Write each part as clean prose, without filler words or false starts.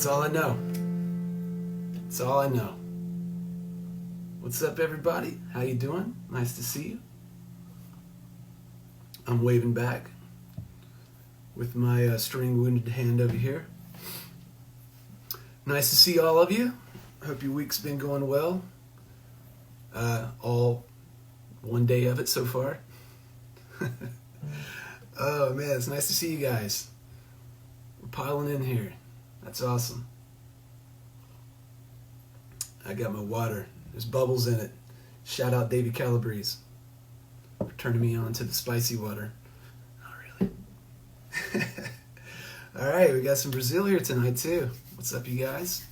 That's all I know. That's all I know. What's up, everybody? How you doing? Nice to see you. I'm waving back with my string-wounded hand over here. Nice to see all of you. Hope your week's been going well. All one day of it so far. Oh man, it's nice to see you guys. We're piling in here. That's awesome. I got my water. There's bubbles in it. Shout out Davey Calabrese for turning me on to the spicy water. Not really. All right, we got some Brazil here tonight too. What's up, you guys?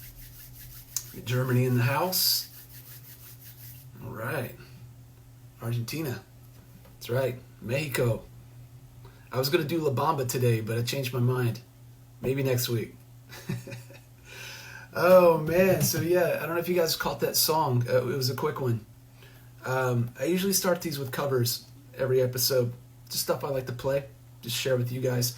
Germany in the house. All right. Argentina. That's right. Mexico. I was going to do La Bamba today, but I changed my mind. Maybe next week. Oh, man. So, yeah, I don't know if you guys caught that song. It was a quick one. I usually start these with covers every episode. Just stuff I like to play. Just share with you guys.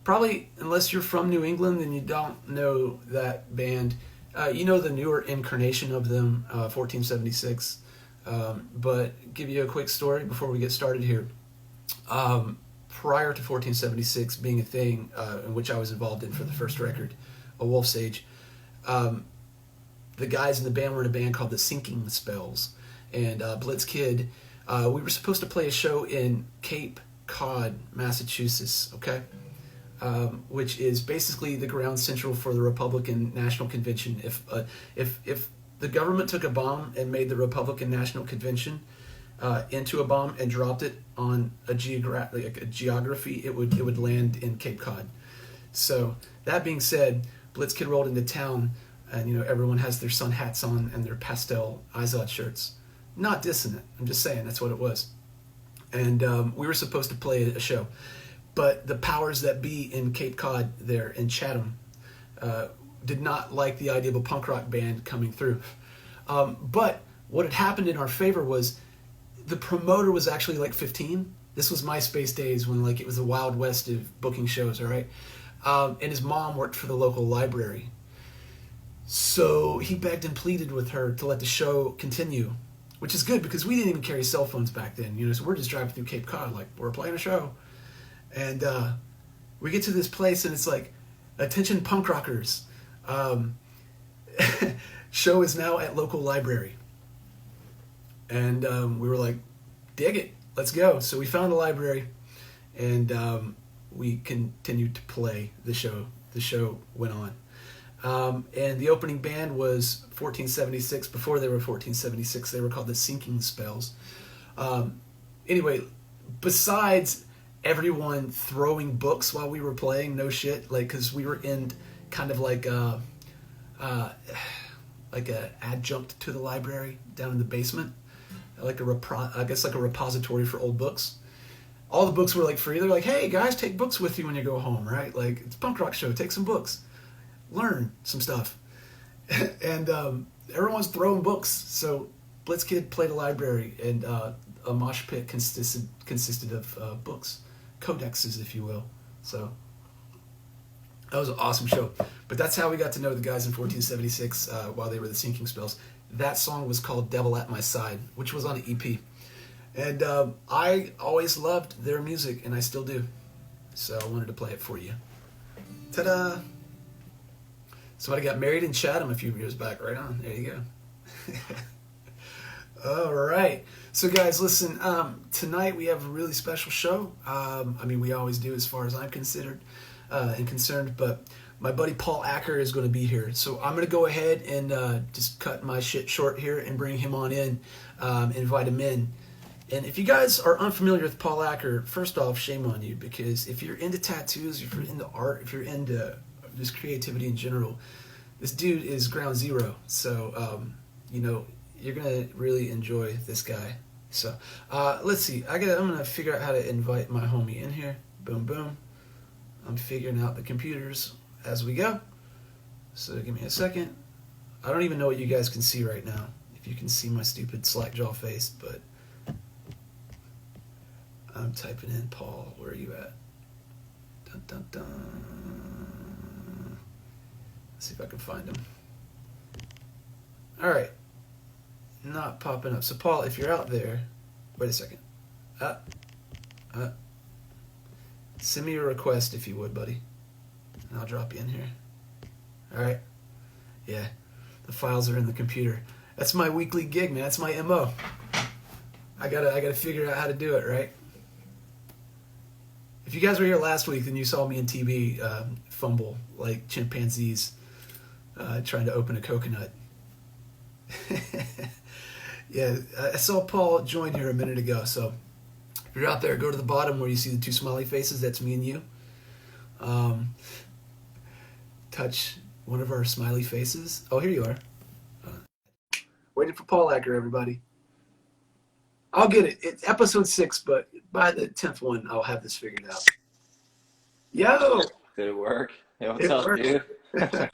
Probably, unless you're from New England and you don't know that band, you know the newer incarnation of them, 1476. But give you a quick story before we get started here. Prior to 1476 being a thing in which I was involved in for the first record, A Wolf's Age, the guys in the band were in a band called the Sinking Spells. And Blitz Kid, we were supposed to play a show in Cape Cod, Massachusetts, okay? Which is basically the ground central for the Republican National Convention. If the government took a bomb and made the Republican National Convention into a bomb and dropped it on a geography, it would land in Cape Cod. So that being said, Blitz Kid rolled into town, and you know everyone has their sun hats on and their pastel Izod shirts. Not dissonant. I'm just saying that's what it was. And we were supposed to play a show, but the powers that be in Cape Cod there in Chatham did not like the idea of a punk rock band coming through. But what had happened in our favor was the promoter was actually like 15. This was MySpace days when like it was the Wild West of booking shows, all right? And his mom worked for the local library. So he begged and pleaded with her to let the show continue, which is good because we didn't even carry cell phones back then, you know, so we're just driving through Cape Cod like, we're playing a show. And we get to this place and it's like, attention punk rockers. Show is now at local library. And we were like, dig it, let's go. So we found a library and we continued to play the show. The show went on. And the opening band was 1476. Before they were 1476, they were called the Sinking Spells. Anyway, besides everyone throwing books while we were playing, no shit, like, because we were in kind of like a adjunct to the library down in the basement, like a repository for old books. All the books were like free. They're like, hey guys, take books with you when you go home, right? Like, it's a punk rock show, take some books, learn some stuff. And everyone's throwing books. So Blitz Kid played a library, and a mosh pit consisted of books, codexes, if you will. So that was an awesome show. But that's how we got to know the guys in 1476 while they were the Sinking Spells. That song was called Devil at My Side, which was on an EP. And I always loved their music, and I still do. So I wanted to play it for you. Ta-da! Somebody got married in Chatham a few years back. Right on. There you go. All right. So guys, listen, tonight we have a really special show. I mean, we always do as far as I'm concerned, but my buddy Paul Acker is going to be here. So I'm going to go ahead and just cut my shit short here and bring him on in, invite him in. And if you guys are unfamiliar with Paul Acker, first off, shame on you, because if you're into tattoos, if you're into art, if you're into just creativity in general, this dude is ground zero. So, you know, you're going to really enjoy this guy. So, let's see. I'm going to figure out how to invite my homie in here. Boom, boom. I'm figuring out the computers as we go. So give me a second. I don't even know what you guys can see right now. If you can see my stupid slack jaw face, but I'm typing in Paul. Where are you at? Dun, dun, dun. Let's see if I can find them. All right. Not popping up. So, Paul, if you're out there, wait a second. Send me a request if you would, buddy. And I'll drop you in here. All right. Yeah. The files are in the computer. That's my weekly gig, man. That's my MO. I gotta figure out how to do it, right? If you guys were here last week, then you saw me and TB fumble like chimpanzees trying to open a coconut. Yeah, I saw Paul join here a minute ago, so if you're out there, go to the bottom where you see the two smiley faces. That's me and you. Touch one of our smiley faces. Oh, here you are. Waiting for Paul Acker, everybody. I'll get it. It's episode 6, but by the 10th one, I'll have this figured out. Yo! Did it work? Hey, what's up, dude?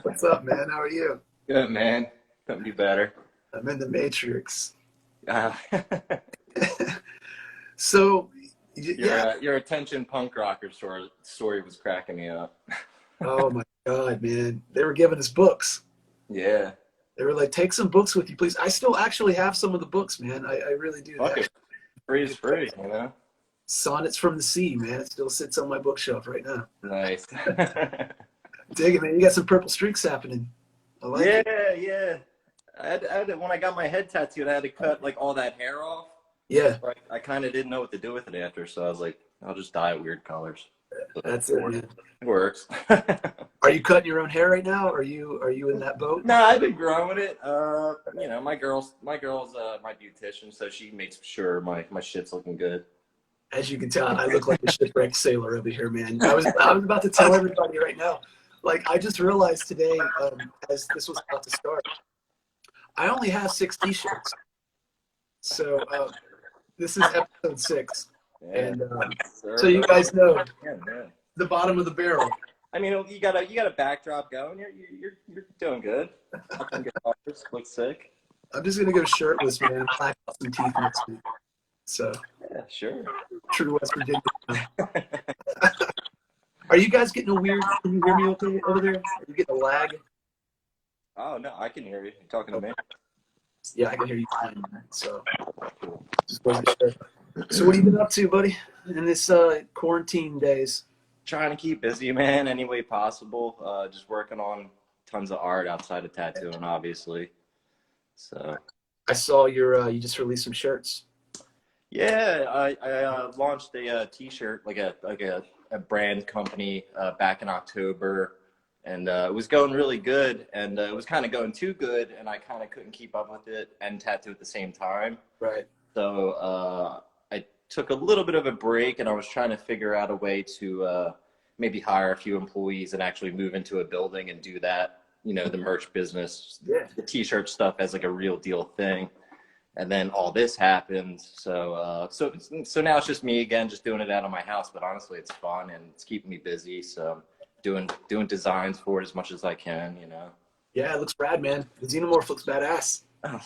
What's up, man? How are you? Good, man. Couldn't be better. I'm in the Matrix. So, yeah. Your attention punk rocker story was cracking me up. Oh, my God, man. They were giving us books. Yeah. They were like, take some books with you, please. I still actually have some of the books, man. I really do. Fuck it. Free is free, you know? Sonnets from the Sea, man. It still sits on my bookshelf right now. Nice. Dig it, man. You got some purple streaks happening. I like it. Yeah. When I got my head tattooed, I had to cut like all that hair off. Yeah. I kind of didn't know what to do with it after, so I was like, I'll just dye it weird colors. That's it, man. It works. Are you cutting your own hair right now? Are you in that boat? No, I've been growing it. You know, my girl's my beautician, so she makes sure my shit's looking good. As you can tell, I look like a shipwrecked sailor over here, man. I was about to tell everybody right now. Like, I just realized today, as this was about to start, I only have 6 t-shirts. So this is episode 6. Yeah, and so you guys know the bottom of the barrel. I mean, you got a backdrop going. You're doing good. Looks sick. I'm just gonna go shirtless, man. And black out some teeth next week. So yeah, sure. True West Virginia. Are you guys getting a weird? Can you hear me okay over there? Are you getting a lag? Oh no, I can hear you. You're talking to me. Yeah, I can hear you fine. So just wasn't sure. So what have you been up to, buddy, in this quarantine days? Trying to keep busy, man, any way possible. Just working on tons of art outside of tattooing, obviously. So I saw you just released some shirts. Yeah, I launched a t-shirt, like a brand company back in October, and it was going really good, and it was kind of going too good, and I kind of couldn't keep up with it and tattoo at the same time. Right. So I took a little bit of a break, and I was trying to figure out a way to maybe hire a few employees and actually move into a building and do that, you know, the merch business, the t-shirt stuff as like a real deal thing. And then all this happened. So now it's just me again, just doing it out of my house. But honestly, it's fun and it's keeping me busy. So doing designs for it as much as I can, you know. Yeah, it looks rad, man. The Xenomorph looks badass. Oh,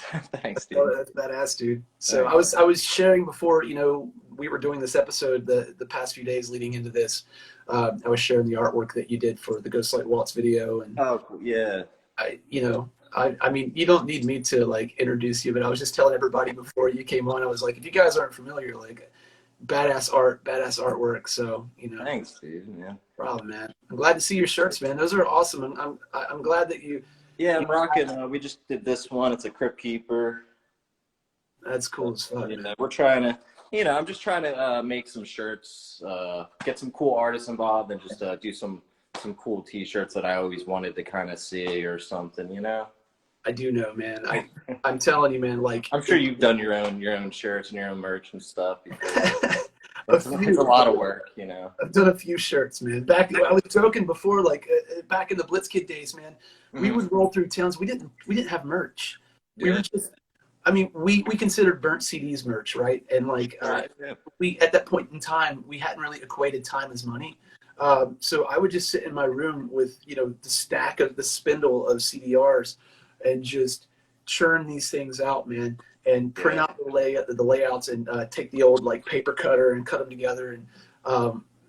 thanks, dude. Oh, that's badass, dude. So I was sharing before, you know, we were doing this episode the past few days leading into this. I was sharing the artwork that you did for the Ghostlight Waltz video, and oh yeah, I mean, you don't need me to like introduce you, but I was just telling everybody before you came on, I was like, if you guys aren't familiar, like badass art, badass artwork. So, you know, thanks, dude. Yeah, problem, man. I'm glad to see your shirts, man. Those are awesome. And I'm glad that you. Yeah, I'm rocking. We just did this one. It's a Crypt Keeper. That's cool as fuck. You know, we're trying to, you know, I'm just trying to make some shirts, get some cool artists involved, and just do some cool T-shirts that I always wanted to kind of see or something, you know. I do know, man. I'm telling you, man. Like, I'm sure you've done your own shirts and your own merch and stuff before. It's a lot of work, you know. I've done a few shirts, man. I was joking before, like back in the Blitz Kid days, man. We would roll through towns. We didn't have merch. Yeah. We were just. I mean, we considered burnt CDs merch, right? And like we at that point in time, we hadn't really equated time as money. So I would just sit in my room with, you know, the spindle of CDRs and just churn these things out, man, and print out the layouts and take the old like paper cutter and cut them together. And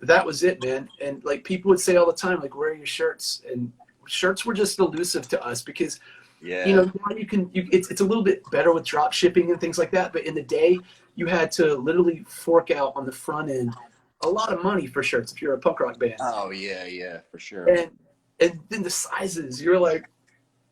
that was it, man. And like people would say all the time, like, where are your shirts? And shirts were just elusive to us because, Yeah. now it's a little bit better with drop shipping and things like that. But in the day, you had to literally fork out on the front end a lot of money for shirts if you're a punk rock band. Oh yeah, yeah, for sure. And then the sizes, you're like,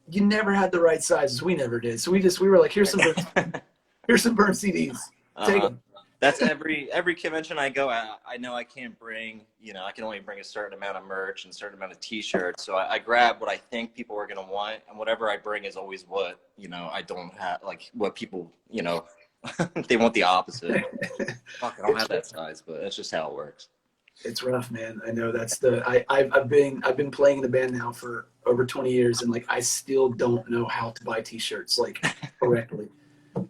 you never had the right sizes. We never did. So we were like, here's some burn CDs. Take them. That's every convention I go at. I know I can't bring, I can only bring a certain amount of merch and a certain amount of T-shirts. So I grab what I think people are going to want, and whatever I bring is always what, I don't have, like what people, they want the opposite. Fuck, I don't have that size, but that's just how it works. It's rough, man. I know I've been playing in the band now for over 20 years, and like I still don't know how to buy T-shirts like correctly.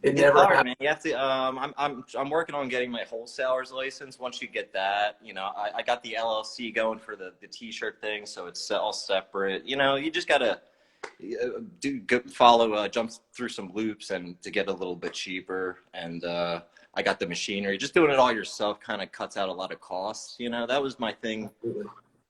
It's hard, man. You have to. I'm working on getting my wholesaler's license. Once you get that, I got the LLC going for the T-shirt thing, so it's all separate. You just gotta jump through some loops and to get a little bit cheaper. And I got the machinery. Just doing it all yourself kind of cuts out a lot of costs. That was my thing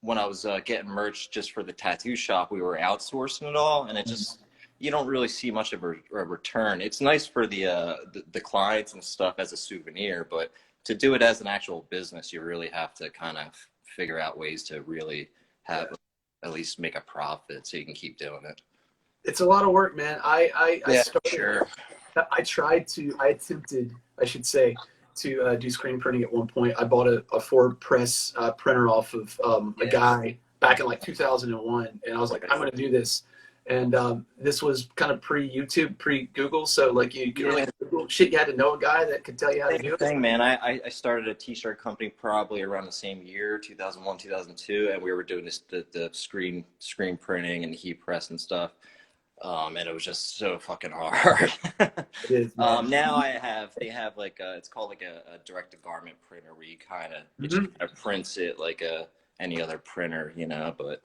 when I was getting merch just for the tattoo shop. We were outsourcing it all, and it just. You don't really see much of a return. It's nice for the clients and stuff as a souvenir, but to do it as an actual business, you really have to kind of figure out ways to really have at least make a profit so you can keep doing it. It's a lot of work, man. I attempted, I should say, to do screen printing at one point. I bought a 4-press printer off of a guy back in like 2001, and I was like, I'm going to do this. And this was kind of pre-YouTube, pre-Google, so like you really had to Google shit. You had to know a guy that could tell you how to do it. Man, I started a T-shirt company probably around the same year, 2001, 2002, and we were doing the screen printing and heat press and stuff. And it was just so fucking hard. It is, now they have like it's called like a direct-to-garment printer where you kind of prints it like any other printer, but.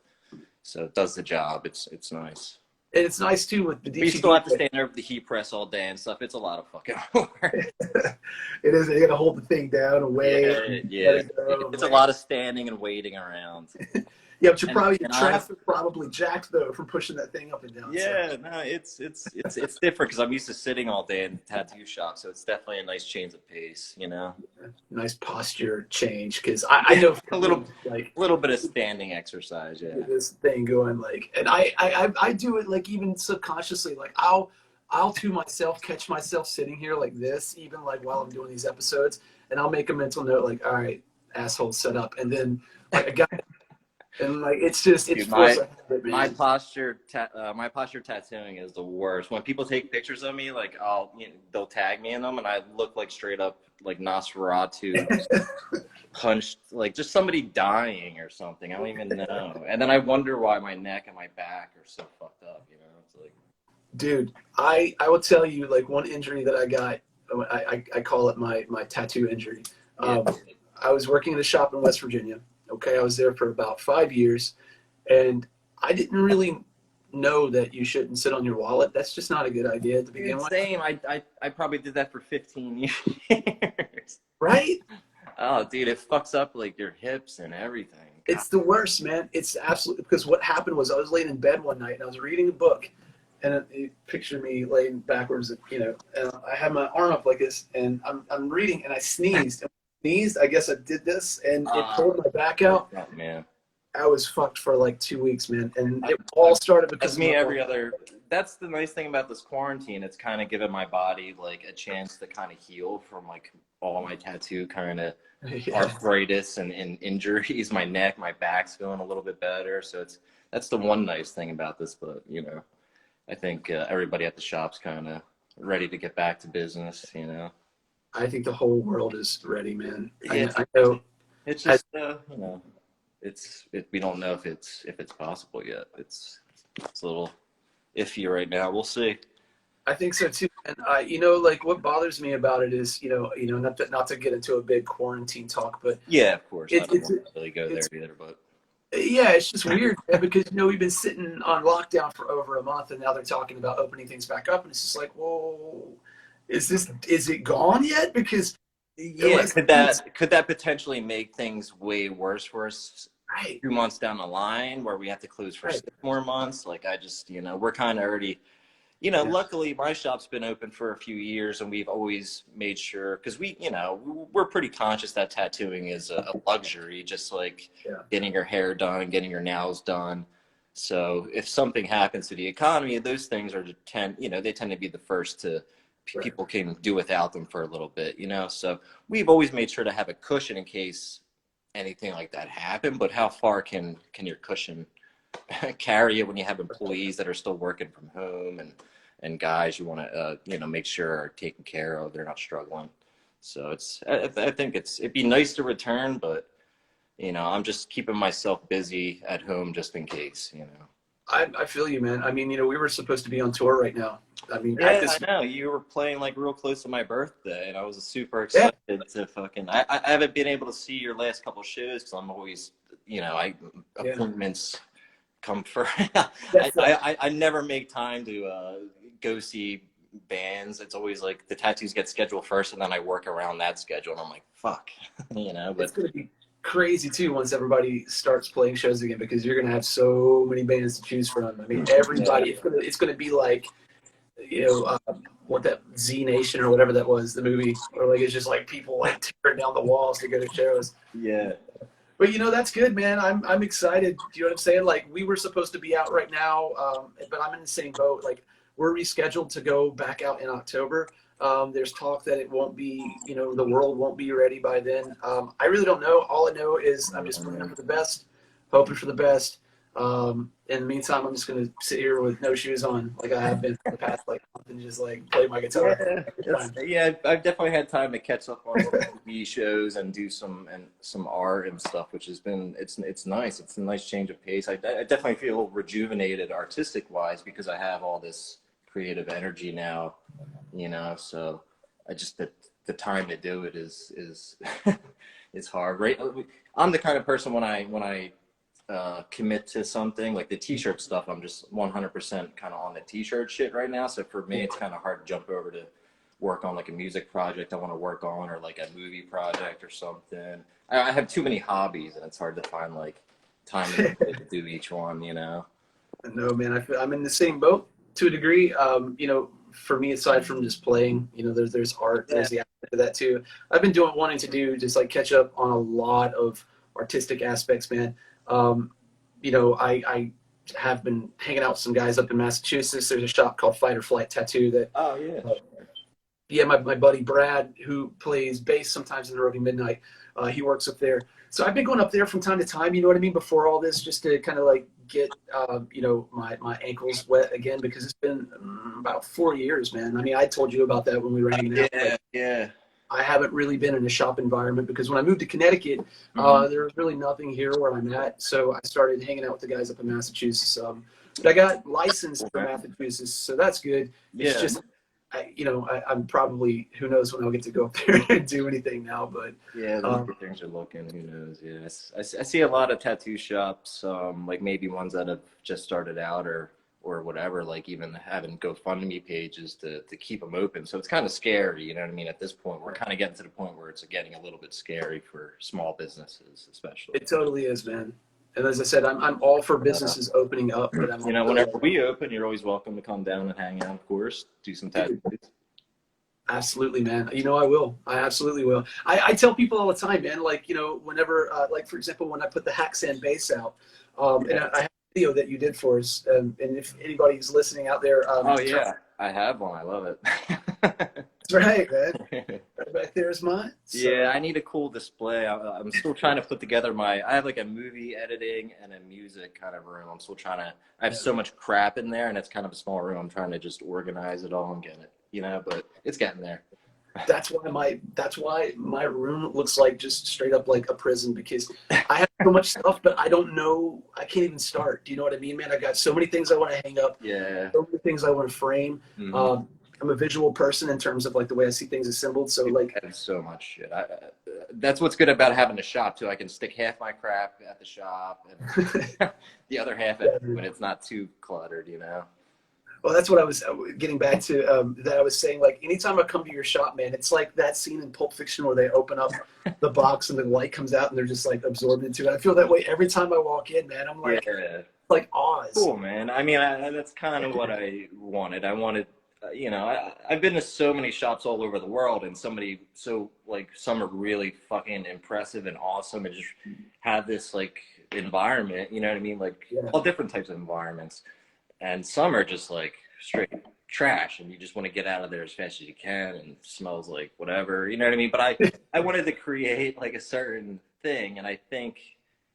So it does the job. It's nice. And it's nice too with the DTD. You still have to stand there with the heat press all day and stuff. It's a lot of fucking work. It is. You got to hold the thing down and wait. Yeah. It's a lot of standing and waiting around. Yeah, but your traffic probably jacked though from pushing that thing up and down. Yeah, so. No, it's different because I'm used to sitting all day in the tattoo shop, so it's definitely a nice change of pace, Nice posture change because I know a little bit of standing exercise. Yeah, this thing going like, and I do it like even subconsciously, like I'll to myself catch myself sitting here like this, even like while I'm doing these episodes, and I'll make a mental note like, all right, asshole, set up, and then like a guy. And like it's just it's my posture tattooing is the worst. When people take pictures of me, like they'll tag me in them, and I look like straight up like Nosferatu, punched, like just somebody dying or something. I don't even know. And then I wonder why my neck and my back are so fucked up. It's like, dude, I will tell you like one injury that I got. I call it my tattoo injury. I was working in a shop in West Virginia. Okay, I was there for about 5 years, and I didn't really know that you shouldn't sit on your wallet. That's just not a good idea to begin with. Same. I probably did that for 15 years. Right? Oh, dude, it fucks up like your hips and everything. God. It's the worst, man. It's absolutely, because what happened was I was laying in bed one night and I was reading a book, and it pictured me laying backwards, and I had my arm up like this, and I'm reading, and I sneezed. I guess I did this, and it pulled my back out. Oh, man. I was fucked for like 2 weeks, man, and it all started because That's the nice thing about this quarantine. It's kind of given my body like a chance to kind of heal from like all my tattoo kind of arthritis and injuries. My neck, my back's feeling a little bit better, so that's the one nice thing about this. But I think everybody at the shop's kind of ready to get back to business. I think the whole world is ready, man. Yeah, I know. It's just we don't know if it's possible yet. It's a little iffy right now. We'll see. I think so too. And like what bothers me about it is, not to get into a big quarantine talk, but yeah, of course, I don't want to really go there either. But yeah, it's just weird because we've been sitting on lockdown for over a month, and now they're talking about opening things back up, and it's just like, whoa. Is it gone yet? Because could that potentially make things way worse for us Right. 2 months down the line where we have to close for Right. 6 more months. Like I just, we're kind of already, Yeah. luckily my shop's been open for a few years and we've always made sure, because we're pretty conscious that tattooing is a luxury, just like Yeah. getting your hair done, getting your nails done. So if something happens to the economy, those things they tend to be the first to, Right. people can do without them for a little bit, So we've always made sure to have a cushion in case anything like that happened. But how far can your cushion carry it when you have employees that are still working from home, and guys you want to make sure are taken care of, they're not struggling. So I think it'd be nice to return, but I'm just keeping myself busy at home just in case. I feel you, man. I mean, we were supposed to be on tour right now. I mean, at Yeah, this. I know you were playing like real close to my birthday, and I was super Yeah. excited to fucking. I haven't been able to see your last couple of shows because I'm always, Yeah. appointments come first. That's I never make time to go see bands. It's always like the tattoos get scheduled first, and then I work around that schedule, and I'm like, fuck, it's But going to be crazy too once everybody starts playing shows again, because you're going to have so many bands to choose from. I mean, everybody. yeah, It's going to be like, what that Z Nation or whatever that was, the movie, or like it's just like people like tearing down the walls to go to shows. yeah, But that's good, man. I'm excited. Do you know what I'm saying? Like, we were supposed to be out right now, but I'm in the same boat. Like, we're rescheduled to go back out in October. There's talk that it won't be, the world won't be ready by then. I really don't know. All I know is I'm just praying for the best, hoping for the best. In the meantime, I'm just gonna sit here with no shoes on, like I have been for the past like month, and just like play my guitar. I've definitely had time to catch up on some TV shows and do some art and stuff, which has been it's nice. It's a nice change of pace. I definitely feel rejuvenated artistic wise because I have all this creative energy now, So I just the time to do it is it's hard. Right, I'm the kind of person when I commit to something like the t-shirt stuff, I'm just 100% kind of on the t-shirt shit right now. So for me, it's kind of hard to jump over to work on like a music project I want to work on, or like a movie project or something. I have too many hobbies and it's hard to find like time to do each one. No, man, I'm in the same boat to a degree. For me, aside from just playing, there's art, there's the aspect of that too. I've been wanting to do just like catch up on a lot of artistic aspects, man. I have been hanging out with some guys up in Massachusetts. There's a shop called Fight or Flight Tattoo that. Oh yeah. Yeah, my buddy Brad, who plays bass sometimes in the Roving Midnight, he works up there. So I've been going up there from time to time, you know what I mean, before all this, just to kind of like get, my ankles wet again, because it's been about 4 years, man. I mean, I told you about that when we were hanging out. Yeah. I haven't really been in a shop environment because when I moved to Connecticut, there was really nothing here where I'm at. So I started hanging out with the guys up in Massachusetts. But I got licensed for Massachusetts, so that's good. It's just, I'm probably, who knows when I'll get to go up there and do anything now. But things are looking. Who knows? Yes, I see a lot of tattoo shops, like maybe ones that have just started out or whatever, like even having GoFundMe pages to keep them open. So it's kind of scary, you know what I mean? At this point, we're kind of getting to the point where it's getting a little bit scary for small businesses, especially. It totally is, man. And as I said, I'm all for businesses opening up, but I'm whenever we open, you're always welcome to come down and hang out, of course, do some tattoos. Absolutely, man. I will. I absolutely will. I tell people all the time, man, like, whenever, like, for example, when I put the Hack Sand bass out, and I have a video that you did for us, and if anybody's listening out there. I have one. I love it. That's right, man. Right back there is mine. So. Yeah, I need a cool display. I'm still trying to put together I have like a movie editing and a music kind of room. I'm still trying to, I have so much crap in there and it's kind of a small room. I'm trying to just organize it all and get it, but it's getting there. That's why my room looks like just straight up like a prison, because I have so much stuff, but I don't know. I can't even start. Do you know what I mean, man? I got so many things I want to hang up. Yeah. So many things I want to frame. Mm-hmm. I'm a visual person in terms of like the way I see things assembled. So like, I have so much shit. That's what's good about having a shop too. I can stick half my crap at the shop and the other half when it's not too cluttered, Well, that's what I was getting back to. That I was saying, like, anytime I come to your shop, man, it's like that scene in Pulp Fiction where they open up the box and the light comes out and they're just like absorbed into it. I feel that way every time I walk in, man. I'm Yeah. like Oz. Cool, man. I mean, that's kind of what I wanted. I wanted, I've been to so many shops all over the world, and some are really fucking impressive and awesome, and just have this like environment. You know what I mean? Like all different types of environments, and some are just like straight trash, and you just want to get out of there as fast as you can, and it smells like whatever. You know what I mean? But I wanted to create like a certain thing, and I think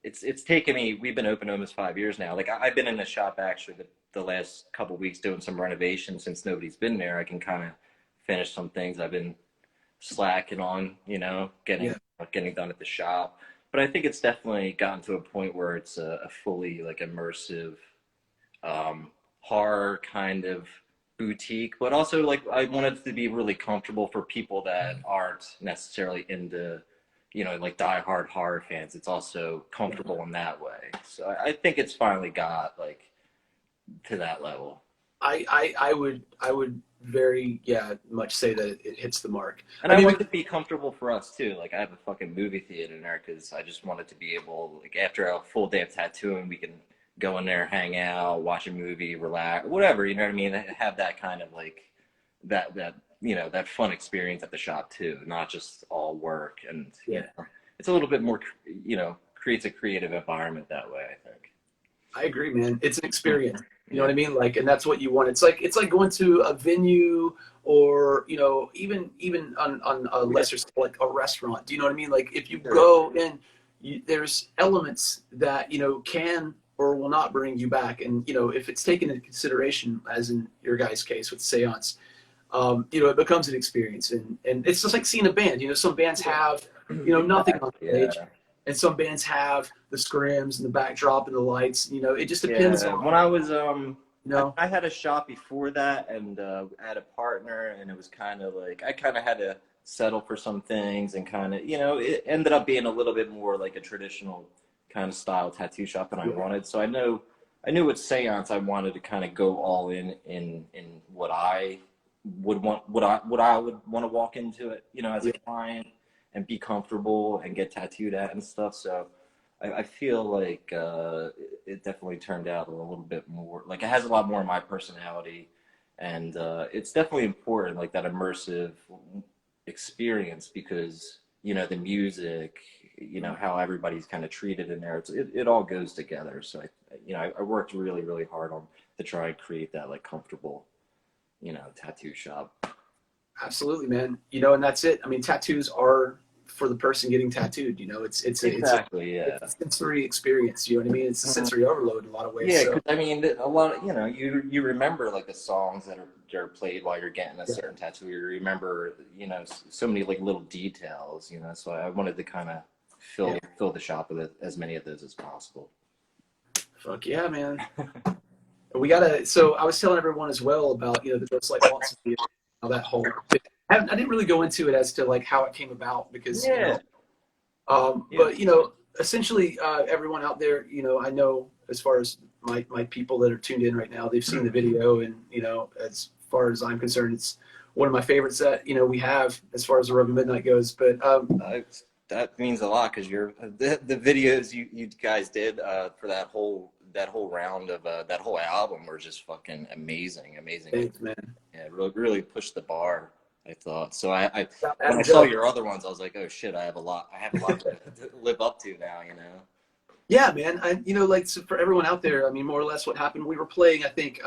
it's taken me. We've been open almost 5 years now. Like I've been in the shop actually the last couple of weeks doing some renovations since nobody's been there. I can kind of finish some things I've been slacking on, getting done at the shop. But I think it's definitely gotten to a point where it's a fully like immersive horror kind of boutique, but also like I wanted it to be really comfortable for people that aren't necessarily into like diehard horror fans. It's also comfortable in that way. So I think it's finally got like to that level. I would very much say that it hits the mark. And I want it to be comfortable for us too. Like I have a fucking movie theater in there because I just wanted to be able, like after a full day of tattooing, we can go in there, hang out, watch a movie, relax, whatever. You know what I mean? Have that kind of like that that fun experience at the shop too, not just all work. And it's a little bit more, creates a creative environment that way, I think. I agree, man. It's an experience. You know what I mean? Like, and that's what you want. It's like going to a venue or, even on a lesser scale, like a restaurant. Do you know what I mean? Like if you go in, there's elements that, can or will not bring you back. And, if it's taken into consideration, as in your guys' case with Seance, it becomes an experience. And it's just like seeing a band. Some bands have, nothing on stage. And some bands have the scrims and the backdrop and the lights. It just depends on. When I was, I had a shop before that, and I had a partner, and it was kind of like I kind of had to settle for some things, and kind of, it ended up being a little bit more like a traditional kind of style tattoo shop than I wanted. So I knew with Seance I wanted to kind of go all in what I would want, what I would want to walk into it, as a client, and be comfortable and get tattooed at and stuff. So I feel like it definitely turned out a little bit more, like it has a lot more of my personality, and it's definitely important, like that immersive experience, because, the music, how everybody's kind of treated in there, it all goes together. So, I worked really, really hard to try and create that like comfortable, tattoo shop. Absolutely, man. And that's it. I mean, tattoos are for the person getting tattooed. It's exactly it's a sensory experience. You know what I mean? It's a sensory overload in a lot of ways. Yeah, because I mean, a lot of you remember like the songs that are played while you're getting a certain tattoo. You remember so many like little details. So I wanted to kind of fill the shop with as many of those as possible. Fuck yeah, man. We gotta. So I was telling everyone as well about the Ghost Light philosophy. That whole thing. I didn't really go into it as to like how it came about, because but essentially everyone out there, I know as far as my people that are tuned in right now, they've seen the video, and as far as I'm concerned, it's one of my favorites that we have as far as the Rubber Midnight goes. But that means a lot, because the videos you guys did for that whole round of that whole album were just fucking amazing. Thanks, man. Yeah, really pushed the bar, I thought. So I when I saw your other ones, I was like, oh shit, I have a lot to live up to now, Yeah, man. Like, so for everyone out there, I mean, more or less what happened, we were playing, I think,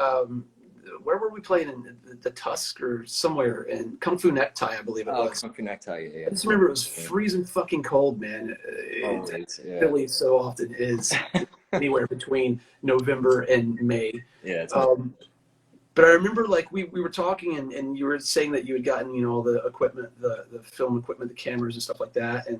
where were we playing? In the Tusk or somewhere, in Kung Fu Necktie, I believe it was. Kung Fu Necktie, yeah. I just remember it was freezing fucking cold, man. Philly so often is anywhere between November and May. Yeah. But I remember, like, we were talking, and you were saying that you had gotten, all the equipment, the film equipment, the cameras and stuff like that. And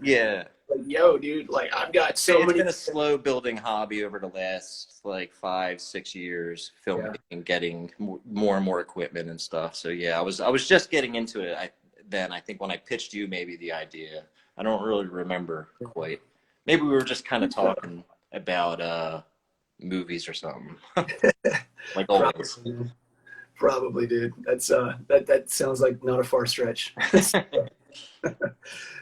like, yo, dude, like, I've got so many. It's been a slow building hobby over the last like 5-6 years, filming and getting more and more equipment and stuff. So yeah, I was just getting into it. I think when I pitched you maybe the idea, I don't really remember quite. Maybe we were just kind of talking about movies or something. Like always. Probably, dude. That's that sounds like not a far stretch.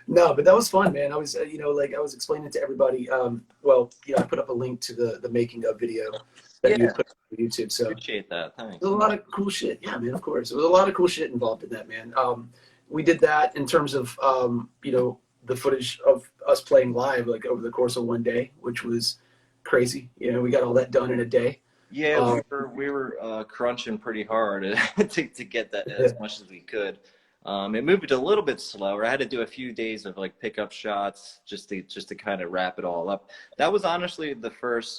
No, but that was fun, man. I was, like I was explaining to everybody. Well, I put up a link to the making of video that you Yeah, had put on YouTube. So appreciate that. Thanks. there's a lot of cool shit. Yeah, man. Of course, there was a lot of cool shit involved in that, man. We did that in terms of, the footage of us playing live, like over the course of one day, which was crazy. We got all that done in a day. Yeah, we were crunching pretty hard to get that as much as we could. It moved a little bit slower. I had to do a few days of like pickup shots just to kind of wrap it all up. That was honestly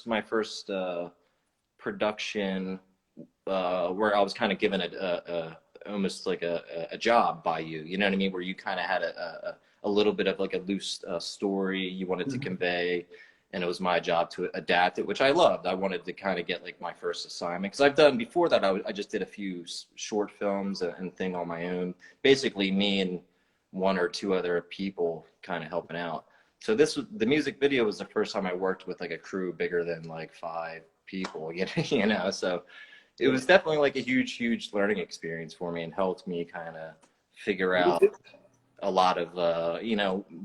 my first production where I was kind of given a almost like a job by you. You know what I mean? Where you kind of had a little bit of like a loose story you wanted to convey, and it was my job to adapt it, which I loved. I wanted to kind of get like my first assignment, because I've done before that. I just did a few short films and thing on my own, basically me and one or two other people kind of helping out. So the music video was the first time I worked with like a crew bigger than like 5 people, so it was definitely like a huge learning experience for me, and helped me kind of figure out a lot of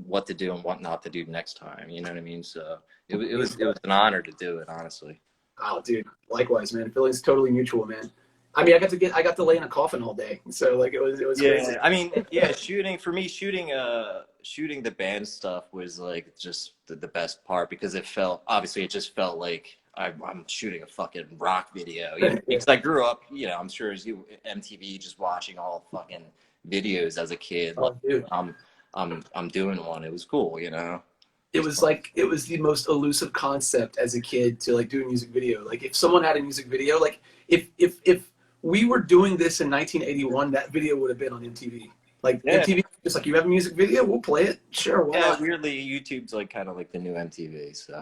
what to do and what not to do next time. You know what I mean? So it was an honor to do it, honestly. Oh, dude, likewise, man. Feelings totally mutual, man. I mean, I got to lay in a coffin all day, so like it was crazy. I mean, shooting the band stuff was like just the best part, because it just felt like I'm shooting a fucking rock video. Because I grew up, I'm sure as you, MTV, just watching all fucking videos as a kid. Oh, dude. I'm doing one. It was cool, It was the most elusive concept as a kid to like do a music video. Like if someone had a music video, like if we were doing this in 1981, that video would have been on MTV. Like MTV, just like, you have a music video, we'll play it. Sure, why not? Weirdly, YouTube's like kind of like the new MTV. So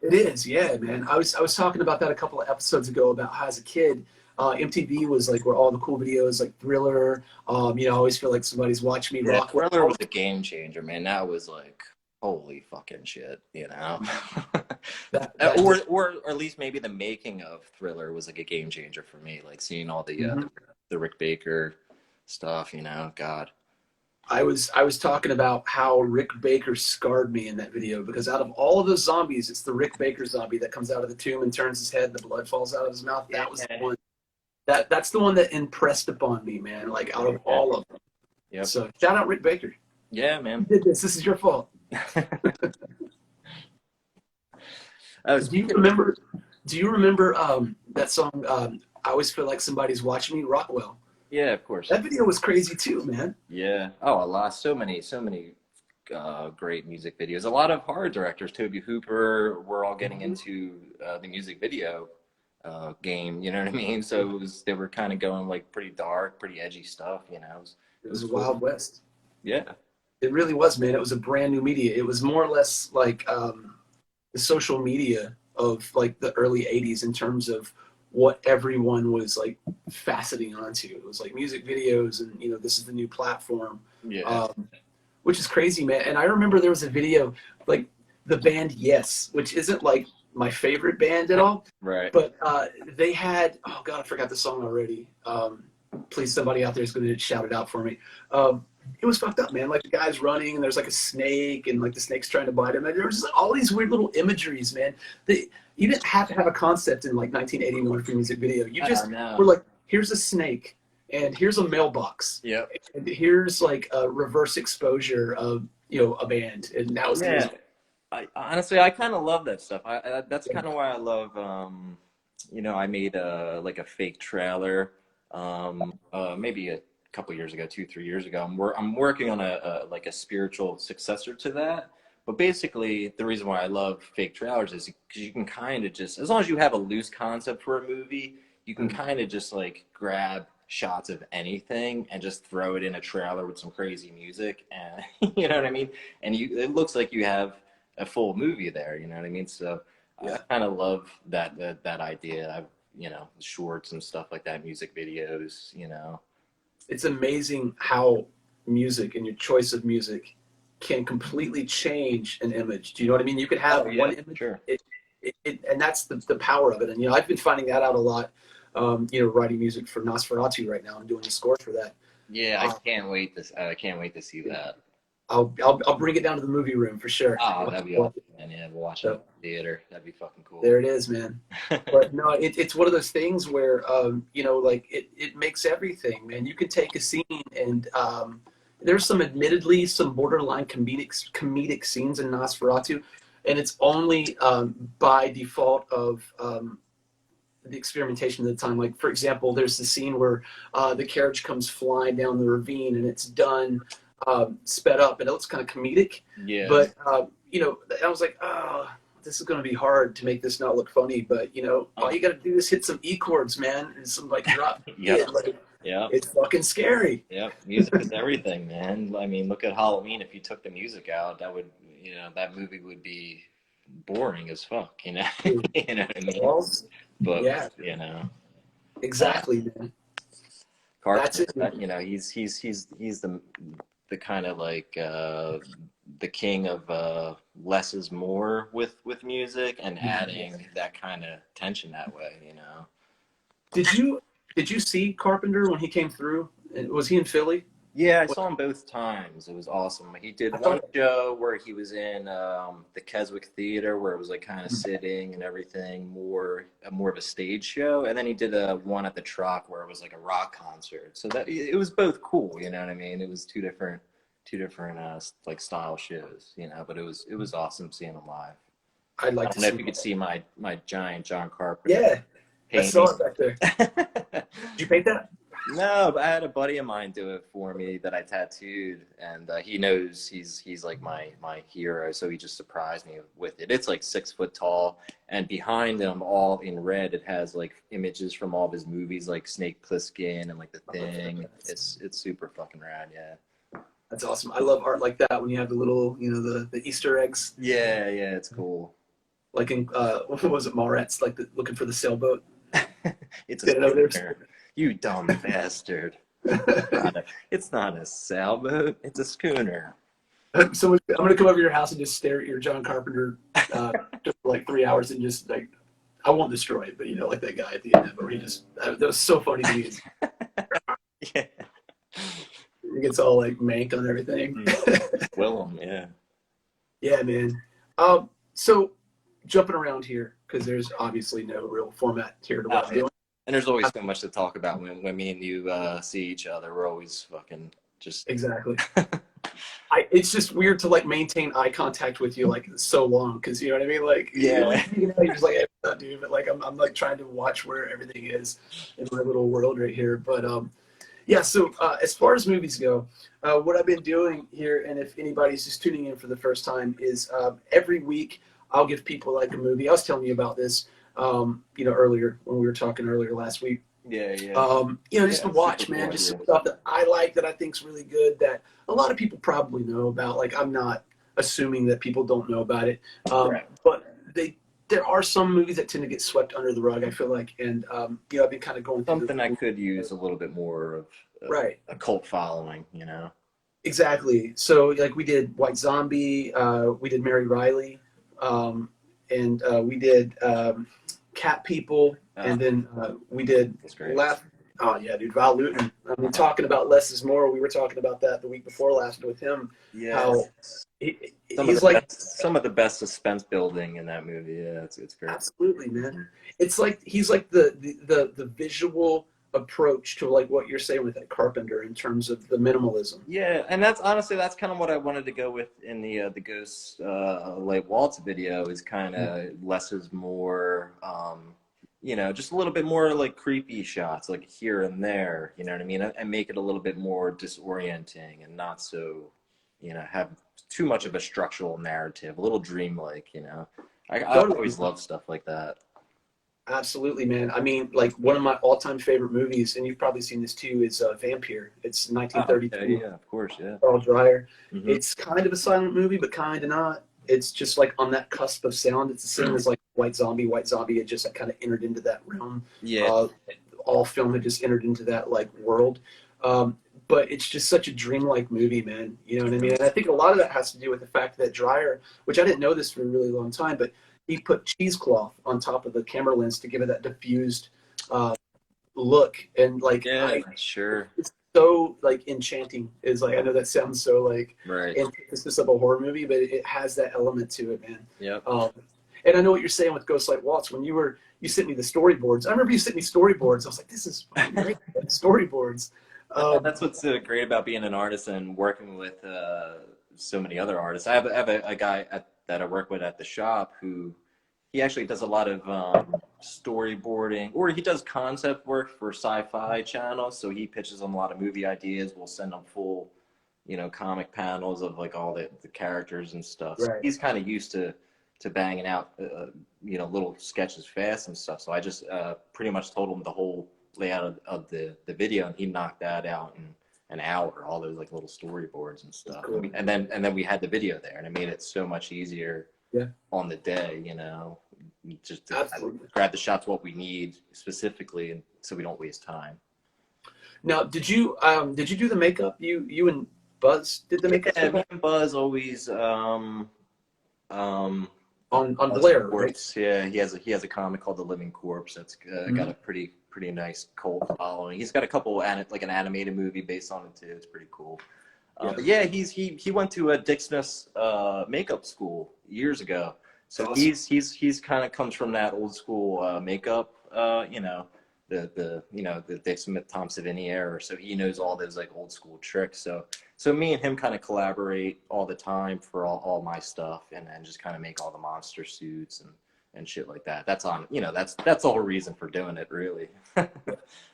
it is, yeah, man. I was talking about that a couple of episodes ago about how as a kid, MTV was like where all the cool videos, like Thriller. I always feel like somebody's watching me rock. Thriller was a game changer, man. That was like, holy fucking shit, or at least maybe the making of Thriller was like a game changer for me. Like seeing all the Rick Baker stuff, God. I was talking about how Rick Baker scarred me in that video, because out of all of those zombies, it's the Rick Baker zombie that comes out of the tomb and turns his head, the blood falls out of his mouth. That was the one. That's the one that impressed upon me, man. Like out of all of them. Yeah. So shout out Rick Baker. Yeah, man. You did this. This is your fault. Do you remember that song, I Always Feel Like Somebody's Watching Me, Rockwell? Yeah, of course. That video was crazy too, man. Yeah. Oh, a lot. So many great music videos. A lot of horror directors, Toby Hooper, were all getting into the music video game. You know what I mean? So they were kind of going like pretty dark, pretty edgy stuff. It was Wild West. Yeah. It really was, man. It was a brand new media. It was more or less like the social media of like the early 80s in terms of what everyone was like faceting onto. It was like music videos and, this is the new platform. Yeah. Which is crazy, man. And I remember there was a video, like the band Yes, which isn't like my favorite band at all. Right. But they had, oh God, I forgot the song already. Please, somebody out there is going to shout it out for me. It was fucked up, man. Like the guy's running and there's like a snake and like the snake's trying to bite him. And there was just like all these weird little imageries, man. You didn't have to have a concept in like 1981 for a music video. You just were like, here's a snake and here's a mailbox. Yep. And here's like a reverse exposure of, a band. And that was honestly, I kind of love that stuff. That's kind of why I love, I made like a fake trailer maybe a couple years ago, 2-3 years ago. I'm working on a spiritual successor to that. But basically, the reason why I love fake trailers is because you can kind of just, as long as you have a loose concept for a movie, you can kind of just like grab shots of anything and just throw it in a trailer with some crazy music, and you know what I mean? And it looks like you have a full movie there, you know what I mean? So I kind of love that idea. Shorts and stuff like that, music videos, It's amazing how music and your choice of music can completely change an image. Do you know what I mean? You could have one image, sure. And that's the power of it. And I've been finding that out a lot writing music for Nosferatu right now. I'm doing the score for that. Yeah, I can't wait to see that. I'll bring it down to the movie room for sure. Oh, that'd be awesome, man. Yeah, we'll watch it in the theater. That'd be fucking cool. There it is, man. But no, it's one of those things where, like it makes everything, man. You can take a scene and there's some admittedly some borderline comedic scenes in Nosferatu, and it's only by default of the experimentation at the time. Like, for example, there's the scene where the carriage comes flying down the ravine and it's done sped up, and it looks kind of comedic. Yeah. But I was like, oh, this is going to be hard to make this not look funny. But all you got to do is hit some E chords, man, and some like drop. Yeah. It's fucking scary. Yeah, music is everything, man. I mean, look at Halloween. If you took the music out, that would, that movie would be boring as fuck. You know what I mean? Well, but yeah. Exactly, man. Carpenter, that's it. He's the kind of like the king of less is more with music, and adding that kind of tension that way. Did you see Carpenter when he came through? Was he in Philly? Yeah, I saw him both times. It was awesome. He did one show where he was in the Keswick Theater, where it was like kind of sitting and everything, more of a stage show. And then he did one at the Truck where it was like a rock concert. So that it was both cool. You know what I mean? It was two different like style shows. But it was awesome seeing him live. I'd like to know see if you could see my giant John Carpenter. Yeah, painting. I saw it back there. Did you paint that? No, but I had a buddy of mine do it for me that I tattooed, and he knows he's like my hero, so he just surprised me with it. It's like 6 foot tall, and behind him, all in red, it has like images from all of his movies, like Snake Plissken and like The Thing. It's super fucking rad, yeah. That's awesome. I love art like that when you have the little, the Easter eggs. Yeah, it's cool. Like in what was it, Mallrats, like looking for the sailboat. It's a schooner. You dumb bastard. It's not a sailboat. It's a schooner. So I'm going to come over to your house and just stare at your John Carpenter just for like 3 hours and just like, I won't destroy it, but like that guy at the end, where he just, that was so funny to me. Yeah. He gets all like mank on everything. Willem, yeah. Yeah, man. So jumping around here, because there's obviously no real format here to what I'm doing. And there's always so much to talk about when me and you see each other. We're always fucking just... Exactly. It's just weird to like maintain eye contact with you like so long, because you know what I mean? Like, yeah. You're just like, hey, what's up, dude? But like, I'm like trying to watch where everything is in my little world right here. But yeah, so as far as movies go, what I've been doing here, and if anybody's just tuning in for the first time, is every week I'll give people like a movie. I was telling you about this. Earlier when we were talking earlier last week. Yeah. Just to watch, man, just some stuff that I like that I think's really good that a lot of people probably know about. Like, I'm not assuming that people don't know about it, but there are some movies that tend to get swept under the rug, I feel like, and I've been kind of going through something that could use a little bit more of a cult following, Exactly. So like we did White Zombie, we did Mary Riley, and we did Cat People, and then we did Oh yeah, dude, Val Lewton. I mean, talking about less is more. We were talking about that the week before last with him. Yeah, how he's like some of the best suspense building in that movie. Yeah, it's great. Absolutely, man. It's like he's like the visual approach to like what you're saying with that Carpenter in terms of the minimalism. Yeah, and that's kind of what I wanted to go with in the Ghost like Waltz video, is kind of less is more. Just a little bit more like creepy shots, like here and there. You know what I mean? And make it a little bit more disorienting and not so, have too much of a structural narrative, a little dreamlike. I always love stuff like that. Absolutely, man. I mean, like one of my all-time favorite movies, and you've probably seen this too, is Vampire. It's 1932. Yeah, of course, yeah. Carl Dreyer. Mm-hmm. It's kind of a silent movie, but kind of not. It's just like on that cusp of sound. It's the same as like White Zombie. White Zombie had just like, kind of entered into that realm. Yeah. All film had just entered into that like world. But it's just such a dreamlike movie, man. You know what I mean? And I think a lot of that has to do with the fact that Dreyer, which I didn't know this for a really long time, but he put cheesecloth on top of the camera lens to give it that diffused look, and like Yeah, sure. it's so like enchanting. Is like, I know that sounds so like Right. antithesis of a horror movie, but it has that element to it, man. Yep. And I know what you're saying with Ghost Light Waltz. When you sent me the storyboards, I remember you sent me storyboards. I was like, this is fucking great, storyboards. That's what's great about being an artist and working with so many other artists. I have a guy that I work with at the shop who he actually does a lot of storyboarding, or he does concept work for sci-fi channels. So he pitches them a lot of movie ideas. We'll send them full, comic panels of like all the characters and stuff. So Right. he's kind of used to banging out, little sketches fast and stuff. So I just pretty much told him the whole layout of the video, and he knocked that out in an hour, all those like little storyboards and stuff. Cool. And then we had the video there, and it made it so much easier on the day, just to grab the shots what we need specifically, and so we don't waste time. Now, did you do the makeup? You and Buzz did the makeup? Yeah, me and Buzz always on Blair, right? Yeah, he has a comic called The Living Corpse that's got a pretty nice cult following. He's got a couple like an animated movie based on it too. It's pretty cool. But yeah, he went to a Dixness makeup school years ago. So awesome. He's kind of comes from that old school makeup, the Dick Smith, Tom Savini era. So he knows all those like old school tricks. So me and him kind of collaborate all the time for all my stuff, and just kind of make all the monster suits and shit like that. That's on, that's the whole reason for doing it, really.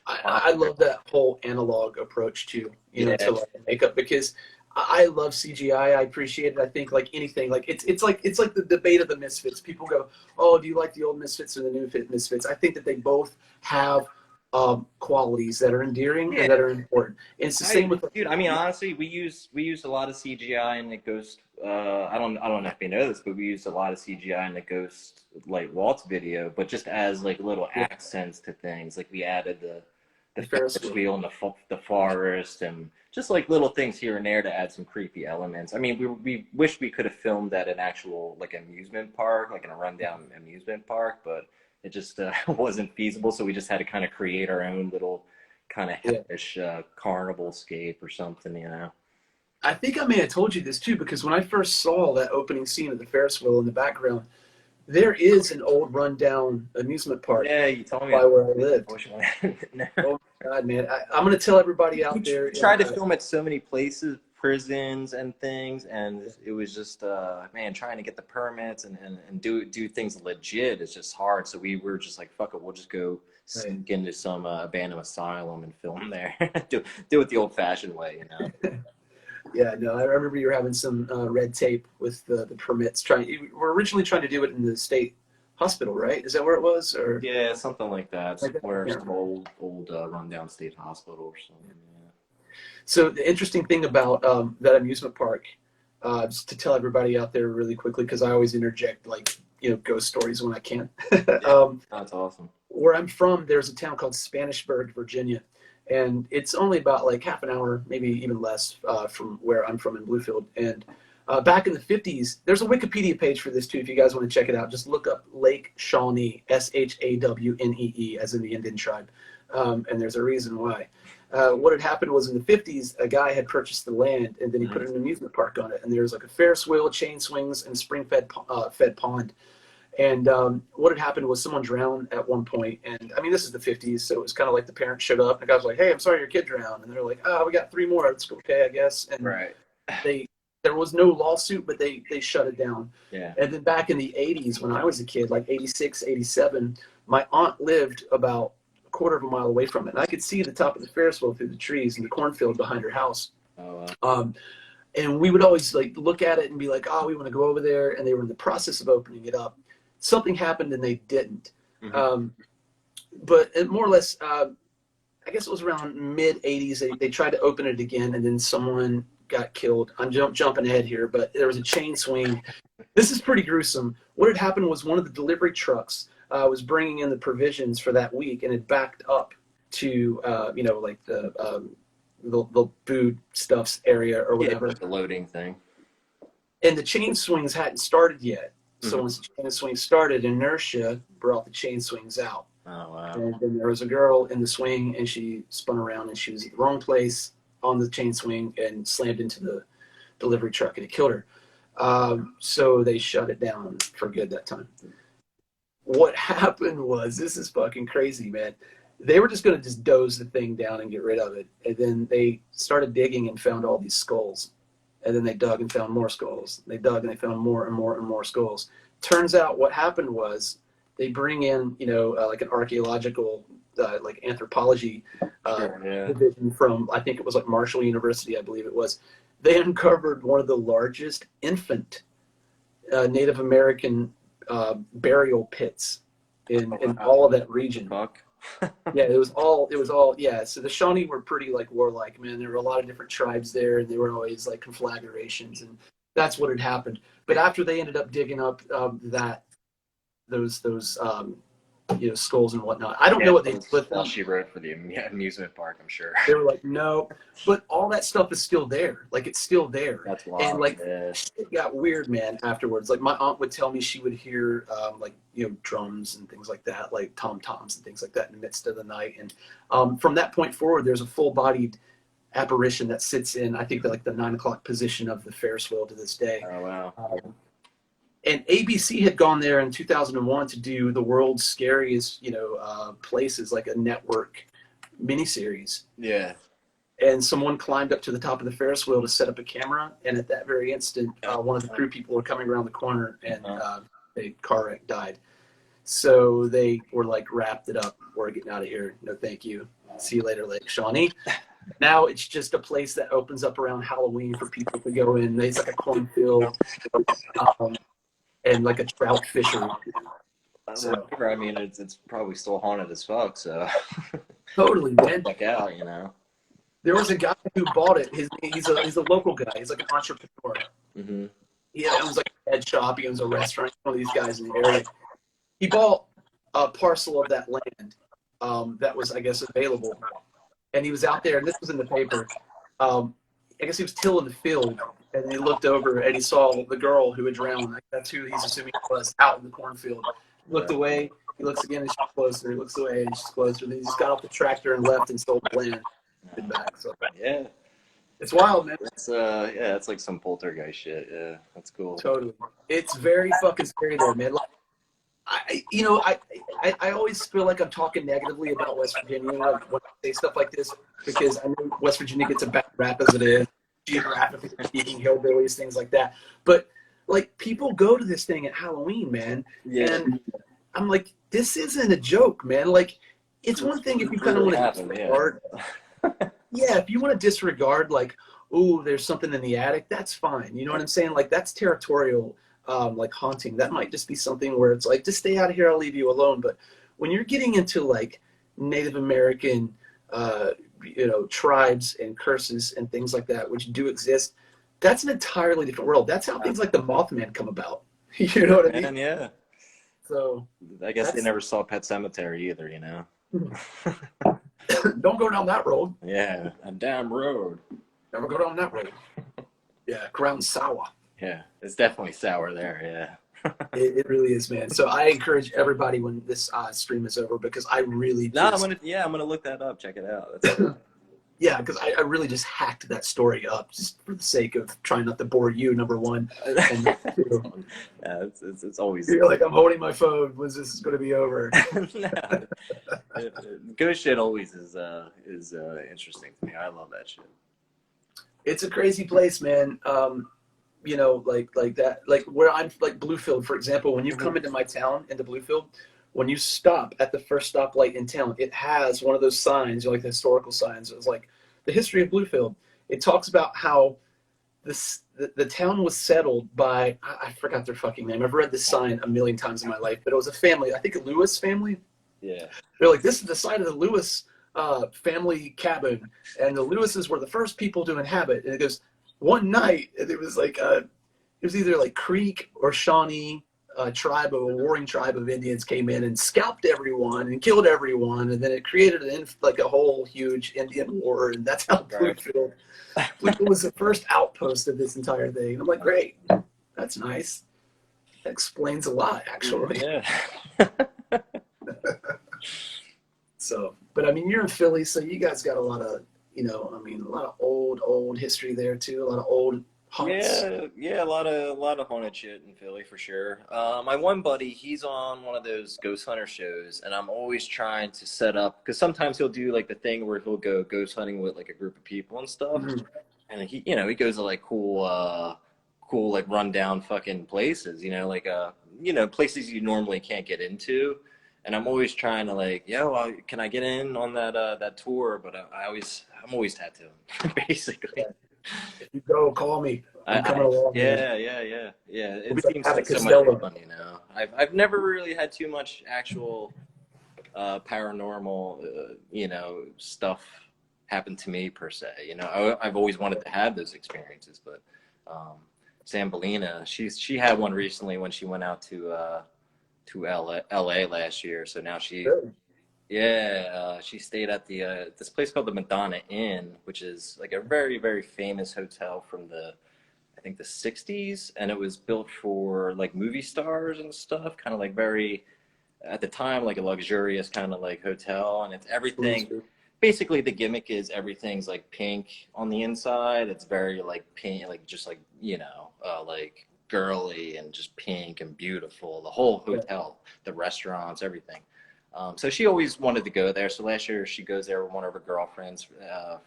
I love that whole analog approach to to like makeup, because I love CGI. I appreciate it. I think like anything, like it's like the debate of the Misfits. People go, "Oh, do you like the old Misfits or the new Misfits?" I think that they both have qualities that are endearing and that are important. And it's the same with dude. I mean, honestly, we used a lot of CGI in the Ghost. I don't know if you know this, but we used a lot of CGI in the Ghost Light Waltz video, but just as like little accents to things. Like we added the Ferris wheel and the forest, and just like little things here and there to add some creepy elements. I mean, we wish we could have filmed at an actual like amusement park, like in a rundown amusement park, but it just wasn't feasible. So we just had to kind of create our own little kind of hellish carnival scape or something, I think I may have told you this too, because when I first saw that opening scene of the Ferris wheel in the background, there is an old rundown amusement park. Yeah, you told me by where I lived. No. Oh my God, man! I'm gonna tell everybody out there. We tried to film at so many places, prisons and things, and it was just trying to get the permits and do things legit is just hard. So we were just like, fuck it, we'll just go sneak into some abandoned asylum and film there. do it the old-fashioned way, Yeah, no, I remember you were having some red tape with the permits. You were originally trying to do it in the state hospital, right? Is that where it was? Or yeah, something like that. Somewhere some old rundown state hospital or something. Yeah. So the interesting thing about that amusement park, just to tell everybody out there really quickly, because I always interject like ghost stories when I can. That's awesome. Where I'm from, there's a town called Spanishburg, Virginia. And it's only about like half an hour, maybe even less, from where I'm from in Bluefield. And back in the 50s, there's a Wikipedia page for this too, if you guys want to check it out. Just look up Lake Shawnee, Shawnee, as in the Indian tribe. And there's a reason why. What had happened was in the 50s, a guy had purchased the land, and then he put an amusement park on it. And there was like a Ferris wheel, chain swings, and spring-fed pond. And what had happened was someone drowned at one point. And I mean, this is the 50s, so it was kind of like the parents showed up and the guy was like, "Hey, I'm sorry your kid drowned." And they're like, "Oh, we got 3 more. It's okay, I guess." And there was no lawsuit, but they shut it down. Yeah. And then back in the 80s, when I was a kid, like 86, 87, my aunt lived about a quarter of a mile away from it. And I could see the top of the Ferris wheel through the trees in the cornfield behind her house. Oh, wow. And we would always like look at it and be like, "Oh, we want to go over there." And they were in the process of opening it up. Something happened and they didn't. Mm-hmm. But it more or less, I guess it was around mid-80s, they tried to open it again, and then someone got killed. I'm jumping ahead here, but there was a chain swing. This is pretty gruesome. What had happened was one of the delivery trucks was bringing in the provisions for that week, and it backed up to, like the food stuffs area or whatever. The loading thing. And the chain swings hadn't started yet. So once the chain swing started, inertia brought the chain swings out. Oh, wow. And then there was a girl in the swing, and she spun around, and she was at the wrong place on the chain swing and slammed into the delivery truck, and it killed her. So they shut it down for good that time. What happened was, this is fucking crazy, man. They were just going to just doze the thing down and get rid of it. And then they started digging and found all these skulls. And then they dug and found more skulls. They dug and they found more and more and more skulls. Turns out what happened was they bring in, like an archaeological, like anthropology division from, I think it was like Marshall University, I believe it was. They uncovered one of the largest infant Native American burial pits in all of that region. Fuck. Yeah, it was all, yeah. So the Shawnee were pretty like warlike, man. There were a lot of different tribes there, and they were always like conflagrations, and that's what had happened. But after they ended up digging up those skulls and whatnot, I don't know what they put them. She wrote for the amusement park, I'm sure. They were like, no, but all that stuff is still there. Like, it's still there. That's wild. And like, it got weird, man. Afterwards, like, my aunt would tell me she would hear drums and things like that, like tom toms and things like that in the midst of the night. And from that point forward, there's a full-bodied apparition that sits in, I think, like the 9 o'clock position of the Ferris wheel to this day. Oh wow. And ABC had gone there in 2001 to do the world's scariest, places, like a network miniseries. Yeah. And someone climbed up to the top of the Ferris wheel to set up a camera. And at that very instant, one of the crew people were coming around the corner, and a car wreck died. So they were like, wrapped it up. We're getting out of here. No, thank you. See you later, Lake Shawnee. Now it's just a place that opens up around Halloween for people to go in. It's like a cornfield. And like a trout fishery. So, I mean, it's probably still haunted as fuck. So totally, man. Check out, There was a guy who bought it. He's a local guy. He's like an entrepreneur. Mm-hmm. He owns like a head shop. He owns a restaurant. One of these guys in the area. He bought a parcel of that land that was, I guess, available, and he was out there. And this was in the paper. I guess he was tilling the field. And he looked over and he saw the girl who had drowned. Like, that's who he's assuming it was, out in the cornfield. He looked away. He looks again and she's closer. He looks away and she's closer. Then he just got off the tractor and left and sold the land. And back. So yeah, it's wild, man. It's it's like some poltergeist shit. Yeah, that's cool. Totally. It's very fucking scary there, man. Like, I always feel like I'm talking negatively about West Virginia when I say stuff like this, because I know West Virginia gets a bad rap as it is. Geographically speaking, hillbillies, things like that. But like, people go to this thing at Halloween, man. Yeah. And I'm like, this isn't a joke, man. Like, it's one thing if you kind of want to disregard. Yeah, if you want to disregard, like, oh, there's something in the attic, that's fine. You know what I'm saying? Like, that's territorial, like haunting. That might just be something where it's like, just stay out of here, I'll leave you alone. But when you're getting into like Native American tribes and curses and things like that, which do exist, that's an entirely different world. That's how things like the Mothman come about. You know what I mean? Yeah. So I guess they never saw Pet Cemetery either, Don't go down that road. Yeah, a damn road. Never go down that road. Yeah, ground sour. Yeah, it's definitely sour there, yeah. It really is, man. So I encourage everybody when this stream is over, because I really I'm gonna look that up. Check it out. Yeah, because I really just hacked that story up just for the sake of trying not to bore you, number one. And number two, yeah, it's always. You're like, I'm holding my phone. When's this going to be over? Ghost shit always is interesting to me. I love that shit. It's a crazy place, man. Like that, like where I'm, like Bluefield, for example. When you come into my town, into Bluefield, when you stop at the first stoplight in town, it has one of those signs, like the historical signs. It was like the history of Bluefield. It talks about how the town was settled by, I forgot their fucking name. I've read this sign a million times in my life, but it was a family. I think a Lewis family. Yeah. They're like, this is the site of the Lewis family cabin, and the Lewises were the first people to inhabit. And it goes, one night, it was like it was either like Creek or Shawnee tribe of a warring tribe of Indians came in and scalped everyone and killed everyone, and then it created like a whole huge Indian war, and that's how Bluefield was the first outpost of this entire thing. And I'm like, great, that's nice. That explains a lot, actually. Yeah. So, but I mean, you're in Philly, so you guys got a lot of, I mean, a lot of old history there too. A lot of old haunts. Yeah, a lot of haunted shit in Philly for sure. My one buddy, he's on one of those ghost hunter shows, and I'm always trying to set up because sometimes he'll do like the thing where he'll go ghost hunting with like a group of people and stuff, Mhm. and he goes to like cool like rundown fucking places, like places you normally can't get into. And I'm always trying to like, can I get in on that tour? But I'm always tattooed, basically. If you go, call me. I'm coming along, man. Yeah. We'll It be like seems Abbott like so much Costello. fun. I've never really had too much actual paranormal, stuff happen to me per se. I've always wanted to have those experiences, but Sambolina, she had one recently when she went out to LA last year. So now Really? she stayed at the this place called the Madonna Inn, which is like a very, very famous hotel from I think the 60s, and it was built for like movie stars and stuff, kind of like very at the time like a luxurious kind of like hotel, and it's everything. Basically, the gimmick is everything's like pink on the inside. It's very like pink, like just like like girly and just pink and beautiful. The whole hotel, the restaurants, everything. So she always wanted to go there. So last year she goes there with one of her girlfriends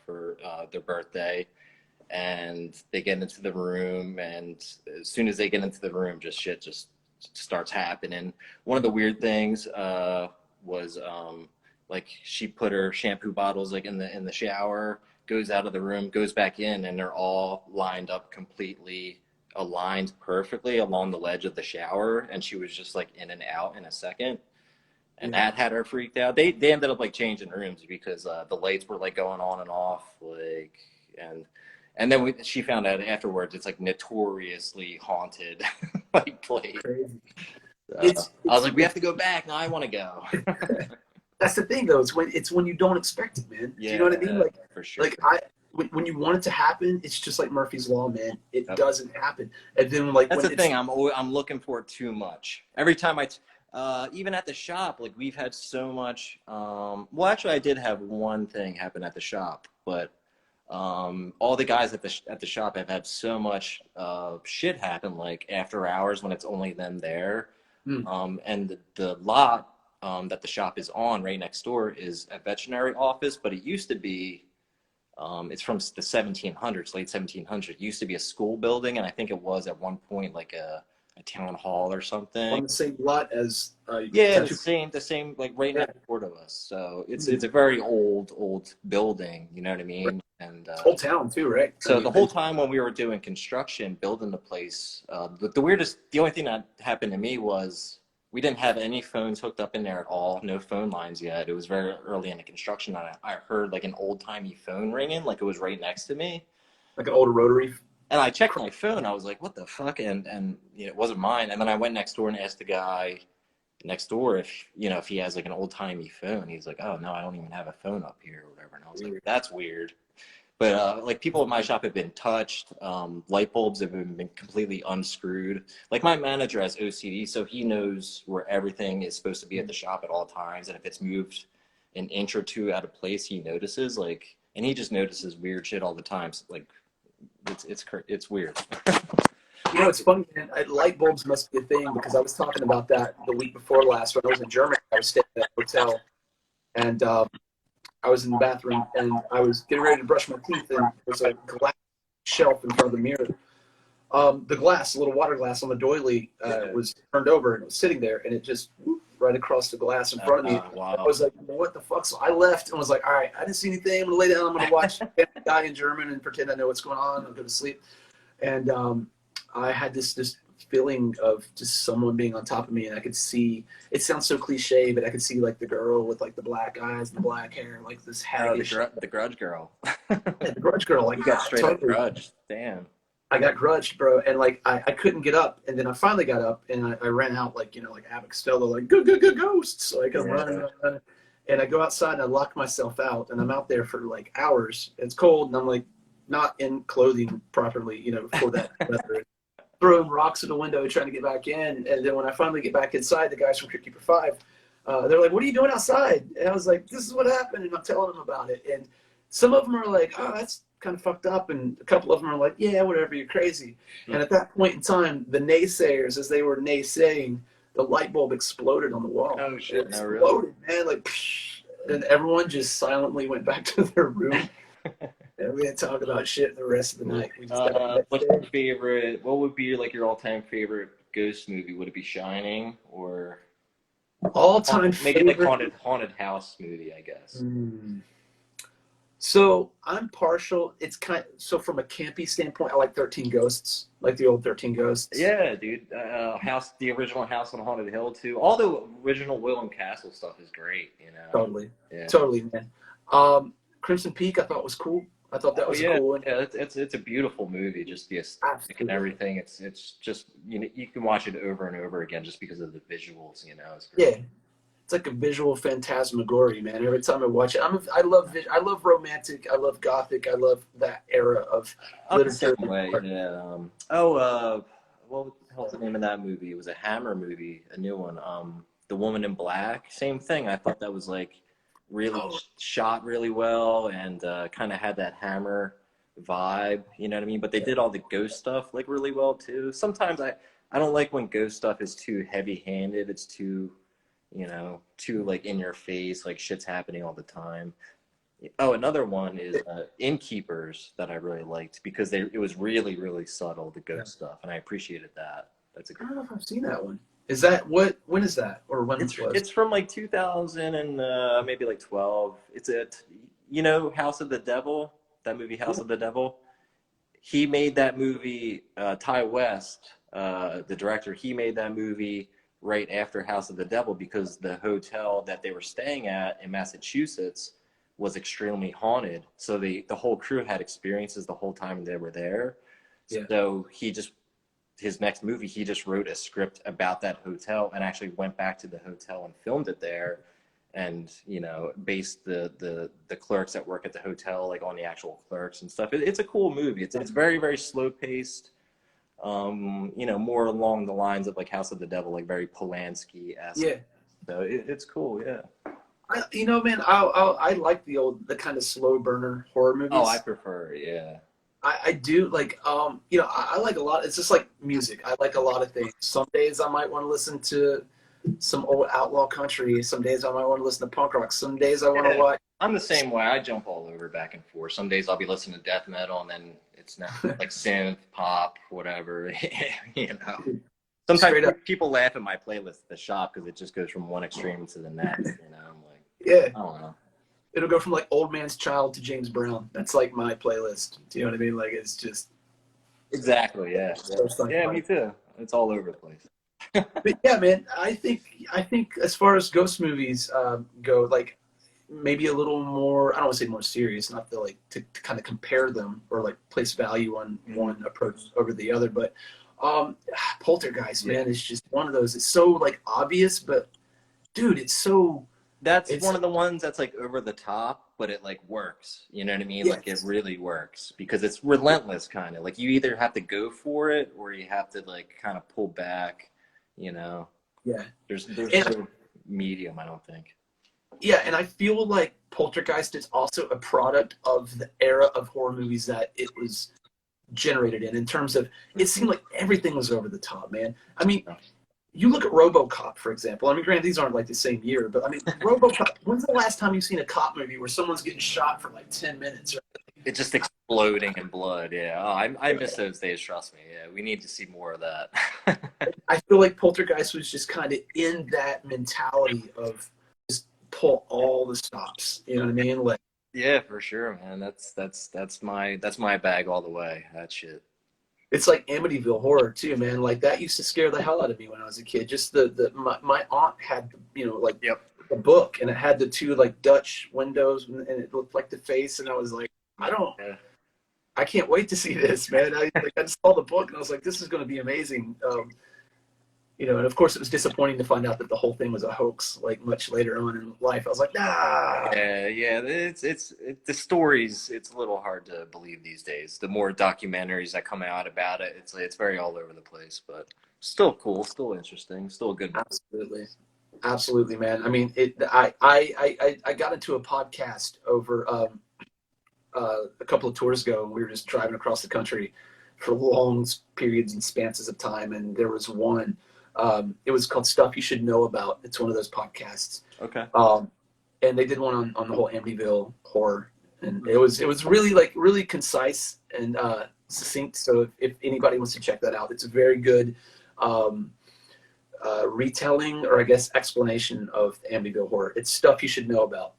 for their birthday, and they get into the room. And as soon as they get into the room, just shit just starts happening. One of the weird things was like she put her shampoo bottles like in the shower, goes out of the room, goes back in, and they're all lined up completely aligned perfectly along the ledge of the shower, and she was just like in and out in a second. And that had her freaked out. They ended up like changing rooms because the lights were like going on and off, like and then she found out afterwards it's like notoriously haunted like place. Crazy. I was like, we have to go back now. I want to go. That's the thing, though. It's when you don't expect it, man. Do you know what I mean? Like, for sure. When you want it to happen, it's just like Murphy's Law, man. It doesn't happen. And then like that's the thing. I'm looking for it too much. Every time even at the shop, like we've had so much. Well, actually, I did have one thing happen at the shop, but all the guys at the shop have had so much shit happen, like after hours when it's only them there. And the lot that the shop is on right next door is a veterinary office, but it used to be. It's from the 1700s, late 1700s. It used to be a school building, and I think it was at one point like a town hall or something. On the same lot as the same like right next door to us. So it's a very old building. You know what I mean? Right. And whole town too, right? So the whole time when we were doing construction, building the place, the only thing that happened to me was we didn't have any phones hooked up in there at all. No phone lines yet. It was very early in the construction. I heard like an old timey phone ringing, like it was right next to me, like an old rotary. And I checked my phone. I was like, "What the fuck?" And it wasn't mine. And then I went next door and asked the guy next door if he has like an old timey phone. He's like, "Oh no, I don't even have a phone up here or whatever." And I was like, "That's weird." But like people at my shop have been touched. Light bulbs have been completely unscrewed. Like my manager has OCD, so he knows where everything is supposed to be at the shop at all times. And if it's moved an inch or two out of place, he notices. And he just notices weird shit all the time. So, like it's weird. It's funny, man. Light bulbs must be a thing because I was talking about that the week before last when I was in Germany. I was staying at a hotel, and I was in the bathroom and I was getting ready to brush my teeth, and there was a glass shelf in front of the mirror. The glass, a little water glass on the doily, was turned over and it was sitting there, and it just right across the glass in front of me. Wow. I was like, what the fuck? So I left and was like, all right, I didn't see anything. I'm gonna lay down. I'm gonna watch Family Guy in German and pretend I know what's going on. I'll go to sleep. And I had this feeling of just someone being on top of me, and I could see. It sounds so cliche, but I could see like the girl with like the black eyes and the black hair, like this haggish. The grudge girl. The grudge girl. Like you got straight totally. up grudge. Damn. I got grudged, bro, and like I couldn't get up, and then I finally got up, and I ran out like like Abbott Costello, like go ghosts. So I come running, and I go outside and I lock myself out, and I'm out there for like hours. It's cold, and I'm like not in clothing properly, for that weather. Throwing rocks at the window, trying to get back in, and then when I finally get back inside, the guys from Crypt Keeper 5, they're like, "What are you doing outside?" And I was like, "This is what happened," and I'm telling them about it. And some of them are like, "Oh, that's kind of fucked up," and a couple of them are like, "Yeah, whatever, you're crazy." And at that point in time, the naysayers, as they were naysaying, the light bulb exploded on the wall. Oh It shit, no, really? exploded, man, like, psh, and everyone just silently went back to their room. And we didn't talk about shit the rest of the Cool. night. We just got up the next What's your day. favorite? What would be like your all-time favorite ghost movie? Would it be Shining or All-time maybe like favorite. haunted house movie? I guess. Hmm. So I'm partial. It's so from a campy standpoint, I like 13 Ghosts, like the old 13 Ghosts. Yeah, dude. The original House on Haunted Hill too. All the original Will and Castle stuff is great. You know. Totally, Yeah. totally, man. Crimson Peak, I thought was cool. I thought that Oh was a yeah, cool one. yeah. It's a beautiful movie. Just the aesthetic and Absolutely. everything. It's just you know you can watch it over and over again just because of the visuals. You know, it's great. Yeah, it's like a visual phantasmagoria, man. Every time I watch it, I love romantic, I love gothic, I love that era of I'm the same literature. way. Yeah. What the hell's the name of that movie? It was a Hammer movie, a new one. The Woman in Black. Same thing. I thought that was like really Oh, shot really well and kind of had that Hammer vibe. You know what I mean? But they did all the ghost stuff like really well too. Sometimes I don't like when ghost stuff is too heavy-handed. It's too too like in your face, like shit's happening all the time. Oh, another one is Innkeepers that I really liked because it was really, really subtle, the yeah. ghost stuff, and I appreciated that. That's a I good. don't know if I've seen that one. Is that what? When is that? Or when was? It's from like 2000 and maybe like 12. It's House of the Devil, that movie House of the Devil. He made that movie. Ty West, the director, he made that movie right after House of the Devil because the hotel that they were staying at in Massachusetts was extremely haunted. So the whole crew had experiences the whole time they were there. Yeah. So his next movie, he just wrote a script about that hotel and actually went back to the hotel and filmed it there and based the clerks that work at the hotel like on the actual clerks and stuff. It's a cool movie. It's very, very slow paced. More along the lines of like House of the Devil, like very Polanski-esque. Yeah. So it's cool, yeah. Man, I like the kind of slow burner horror Oh, I movies. prefer, yeah. I do like I like a lot. It's just like music. I like a lot of things. Some days I might want to listen to some old outlaw country. Some days I might want to listen to punk rock. Some days I want to Yeah, watch. I'm the same way. I jump all over back and forth. Some days I'll be listening to death metal, and then it's not like synth, pop, whatever. Sometimes Straight up. people laugh at my playlist at the shop because it just goes from one extreme to the next. I'm like, Yeah, I don't know. it'll go from like Old Man's Child to James Brown. That's like my playlist. Do you know what I mean? Like it's just Exactly. Yeah. Yeah. so stuff. Yeah. Me too. It's all over the place. But yeah, man, I think as far as ghost movies go, like maybe a little more. I don't want to say more serious, not to like to kind of compare them or like place value on one approach over the other, but Poltergeist, Yeah. man, is just one of those. It's so like obvious, but dude, That's it's one of the ones that's like over the top, but it like works. You know what I mean? Like it yes, really works because it's relentless kind of. Like you either have to go for it or you have to like kind of pull back, you know. yeah, There's and no medium, I don't think. yeah, and I feel like Poltergeist is also a product of the era of horror movies that it was generated in terms of it seemed like everything was over the top, man. I mean, you look at RoboCop, for example. I mean, granted, these aren't like the same year, but I mean, RoboCop. When's the last time you've seen a cop movie where someone's getting shot for like 10 minutes? It's just exploding in blood. Yeah. Oh, I miss those days. Trust me. Yeah. We need to see more of that. I feel like Poltergeist was just kind of in that mentality of just pull all the stops. You know what I mean? Like Yeah, for sure, man. That's my bag all the way. That shit. it's like Amityville horror too, man. Like that used to scare the hell out of me when I was a kid. Just my aunt had like Yep. a book and it had the two like Dutch windows and it looked like the face and I was like, Yeah. I can't wait to see this, man. I just saw the book and I was like, this is going to be amazing. And of course it was disappointing to find out that the whole thing was a hoax. Like much later on in life, I was like, nah. Yeah. The stories. It's a little hard to believe these days. The more documentaries that come out about it, it's very all over the place, but still cool, still interesting, still a good. Absolutely. Absolutely, man. I mean, I got into a podcast over a couple of tours ago, and we were just driving across the country for long periods and spanses of time. And there was one. It was called "Stuff You Should Know About." It's one of those podcasts. Okay. And they did one on the whole Amityville horror, and it was really concise and succinct. So if anybody wants to check that out, it's a very good retelling, or I guess explanation of the Amityville horror. It's stuff you should know about.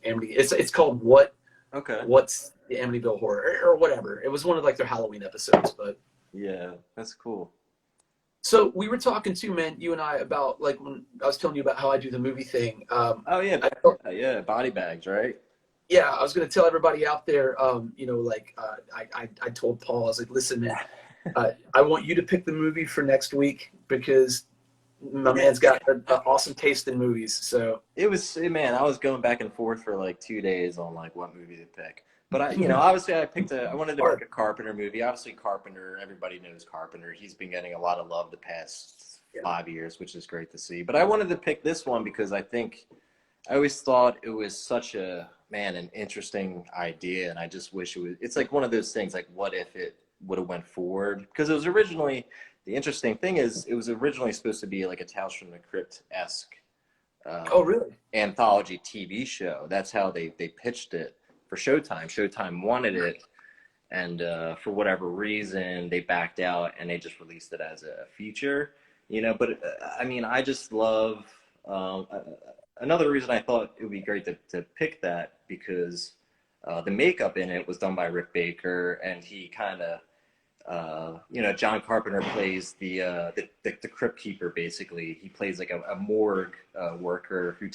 Amity. It's called What's the Amityville horror, or whatever. It was one of like their Halloween episodes, but Yeah, that's cool. so we were talking too, man, you and I, about like when I was telling you about how I do the movie thing. Oh yeah, I, yeah, body bags, right? yeah, I was going to tell everybody out there, I told Paul, I was like, listen, man, I want you to pick the movie for next week because my man's got an awesome taste in movies. So Man, I was going back and forth for like 2 days on like what movie to pick. But obviously I wanted to pick a Carpenter movie. Obviously Carpenter, everybody knows Carpenter. He's been getting a lot of love the past 5 years, which is great to see. But I wanted to pick this one because I always thought it was such an interesting idea. And I just wish it's like one of those things, like what if it would have went forward? Because it was originally, the interesting thing is it was originally supposed to be like a Tales from the Crypt-esque oh, really? anthology TV show. That's how they pitched it for Showtime. Showtime wanted it, and for whatever reason, they backed out and they just released it as a feature. But I mean, I just love. Another reason I thought it would be great to pick that because the makeup in it was done by Rick Baker, and he kind of. John Carpenter plays the crypt keeper. Basically, he plays like a morgue worker who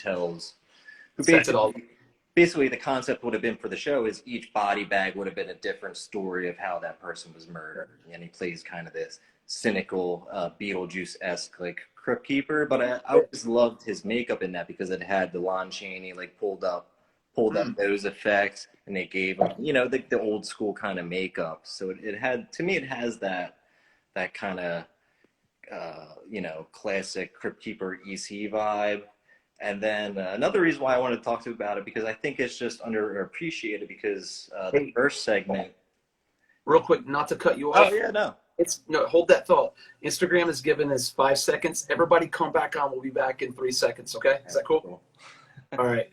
basically the concept would have been for the show is each body bag would have been a different story of how that person was murdered, and he plays kind of this cynical Beetlejuice-esque like crypt keeper. But I always loved his makeup in that because it had the Lon Chaney like pulled up nose effects, and they gave him, the old school kind of makeup. So it had, to me, it has that kind of, classic Crypt Keeper EC vibe. And then another reason why I wanted to talk to you about it, because I think it's just underappreciated because the first segment. Real quick, not to cut you off. Oh, yeah, no. Hold that thought. Instagram is given us 5 seconds. Everybody come back on. We'll be back in 3 seconds, okay? Is that cool? All right.